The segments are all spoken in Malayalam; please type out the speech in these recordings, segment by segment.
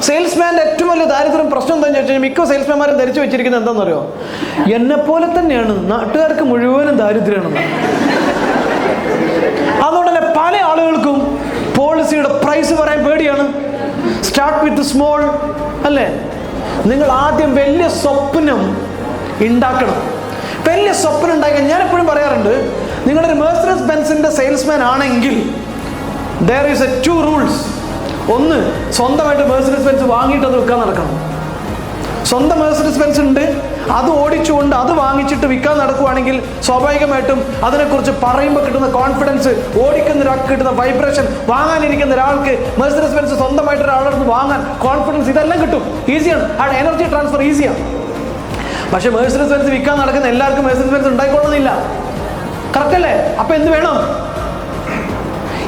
സെയിൽസ്മാൻ്റെ ഏറ്റവും വലിയ ദാരിദ്ര്യം പ്രശ്നം എന്താണെന്ന് ചോദിച്ചാൽ മിക്ക സെയിൽസ്മാൻമാരും ധരിച്ചു വെച്ചിരിക്കുന്നത് എന്താണെന്നറിയോ? എന്നെപ്പോലെ തന്നെയാണ്, നാട്ടുകാർക്ക് മുഴുവനും ദാരിദ്ര്യമാണ്. അതുകൊണ്ട് തന്നെ പല ആളുകൾക്കും പോളിസിയുടെ പ്രൈസ് പറയാൻ പേടിയാണ്. സ്റ്റാർട്ട് വിത്ത് സ്മോൾ, അല്ലേ? നിങ്ങൾ ആദ്യം വലിയ സ്വപ്നം ഉണ്ടാക്കണം. വലിയ സ്വപ്നം ഉണ്ടാക്കാൻ ഞാൻ എപ്പോഴും പറയാറുണ്ട്, നിങ്ങളൊരു മെഴ്സിഡീസ് ബെൻസിന്റെ സെയിൽസ്മാൻ ആണെങ്കിൽ there is a 2 rules. ഒന്ന്, സ്വന്തമായിട്ട് മെഴ്സിഡീസ് ബെൻസ് വാങ്ങിയിട്ട് അത് വിൽക്കാൻ നടക്കണം. സ്വന്തം മെഴ്സിഡീസ് ബെൻസ് ഉണ്ട്, അത് ഓടിച്ചുകൊണ്ട് അത് വാങ്ങിച്ചിട്ട് വിൽക്കാൻ നടക്കുവാണെങ്കിൽ സ്വാഭാവികമായിട്ടും അതിനെക്കുറിച്ച് പറയുമ്പോൾ കിട്ടുന്ന കോൺഫിഡൻസ്, ഓടിക്കുന്ന ഒരാൾക്ക് കിട്ടുന്ന വൈബ്രേഷൻ, വാങ്ങാനിരിക്കുന്ന ഒരാൾക്ക് മെഴ്സിഡീസ് ബെൻസ് സ്വന്തമായിട്ട് ഒരാളടുത്ത് വാങ്ങാൻ കോൺഫിഡൻസ്, ഇതെല്ലാം കിട്ടും. ഈസിയാണ്, ആ എനർജി ട്രാൻസ്ഫർ ഈസിയാണ്. പക്ഷെ മെഴ്സിഡീസ് ബെൻസ് വിൽക്കാൻ നടക്കുന്ന എല്ലാവർക്കും മെഴ്സിഡീസ് ബെൻസ് ഉണ്ടായിക്കൊള്ളുന്നില്ല. കറക്റ്റ് അല്ലേ? അപ്പൊ എന്ത് വേണം?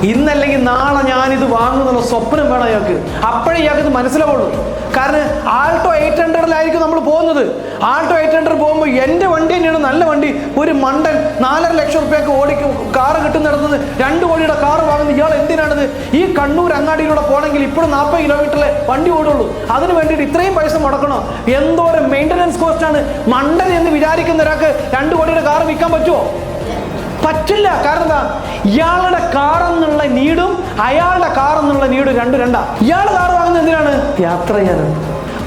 ഇന്നല്ലെങ്കിൽ നാളെ ഞാനിത് വാങ്ങുന്നുള്ള സ്വപ്നം വേണം അയാൾക്ക്. അപ്പോഴേ ഇയാൾക്ക് ഇത് മനസ്സിലാവുള്ളൂ. കാരണം ആൾട്ടോ 800-ലായിരിക്കും നമ്മൾ പോകുന്നത്. ആൾട്ടോ 800 പോകുമ്പോൾ എൻ്റെ വണ്ടി തന്നെയാണ് നല്ല വണ്ടി. ഒരു മണ്ടൻ 4.5 ലക്ഷം റുപ്യക്ക് കാറ് കിട്ടുന്നിടത്തുനിന്ന് 2 കോടിയുടെ കാറ് വാങ്ങുന്നത് ഇയാൾ എന്തിനാണിത്? ഈ കണ്ണൂർ അങ്ങാടിയിലൂടെ പോകണമെങ്കിൽ ഇപ്പോഴും 40 കിലോമീറ്ററിലെ വണ്ടി ഓടുള്ളൂ. അതിന് വേണ്ടിയിട്ട് ഇത്രയും പൈസ മുടക്കണോ? എന്തോരം മെയിൻ്റനൻസ് കോസ്റ്റാണ്. മണ്ടൻ എന്ന് വിചാരിക്കുന്ന ഒരാൾക്ക് 2 കോടിയുടെ കാറ് വിൽക്കാൻ പറ്റുമോ? പറ്റില്ല. കാരണം എന്താ? ഇയാളുടെ കാറെന്നുള്ള നീടും അയാളുടെ കാറെന്നുള്ള നീടും രണ്ടാ. ഇയാൾ കാറ് വാങ്ങുന്നത് എന്തിനാണ്? യാത്ര ചെയ്യാനാണ്.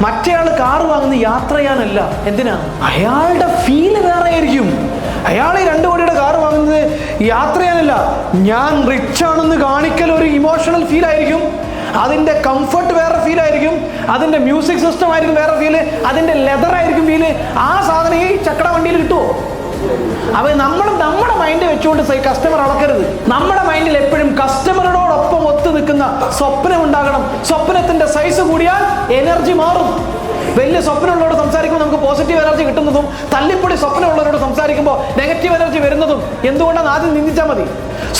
മറ്റേയാൾ കാറ് വാങ്ങുന്നത് യാത്ര ചെയ്യാനല്ല. എന്തിനാ? അയാളുടെ ഫീല് വേറെ ആയിരിക്കും. അയാൾ ഈ 2 കോടിയുടെ കാറ് വാങ്ങുന്നത് യാത്ര ചെയ്യാനല്ല, ഞാൻ റിച്ച് ആണെന്ന് കാണിക്കൽ ഒരു ഇമോഷണൽ ഫീൽ ആയിരിക്കും. അതിൻ്റെ കംഫർട്ട് വേറെ ഫീൽ ആയിരിക്കും, അതിൻ്റെ മ്യൂസിക് സിസ്റ്റം ആയിരിക്കും വേറെ ഫീല്, അതിൻ്റെ ലെതർ ആയിരിക്കും ഫീല്. ആ സാധനം ഈ ചക്കട വണ്ടിയിൽ കിട്ടുമോ? അവ നമ്മുടെ മൈൻഡ് വെച്ചുകൊണ്ട് കസ്റ്റമർ അളക്കരുത്. നമ്മുടെ മൈൻഡിൽ എപ്പോഴും കസ്റ്റമറിനോടൊപ്പം ഒത്തു നിൽക്കുന്ന സ്വപ്നം ഉണ്ടാകണം. സ്വപ്നത്തിന്റെ സൈസ് കൂടിയാൽ എനർജി മാറും. വലിയ സ്വപ്നമുള്ളവരോട് സംസാരിക്കുമ്പോൾ നമുക്ക് പോസിറ്റീവ് എനർജി കിട്ടുന്നതും, തല്ലിപ്പൊടി സ്വപ്നമുള്ളവരോട് സംസാരിക്കുമ്പോൾ നെഗറ്റീവ് എനർജി വരുന്നതും എന്തുകൊണ്ടാണ് ആദ്യം നിന്ദിച്ചാൽ മതി.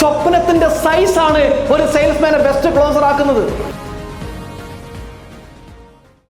സ്വപ്നത്തിന്റെ സൈസാണ് ഒരു സെയിൽസ്മാനെ ബെസ്റ്റ് ക്ലോസർ ആക്കുന്നത്.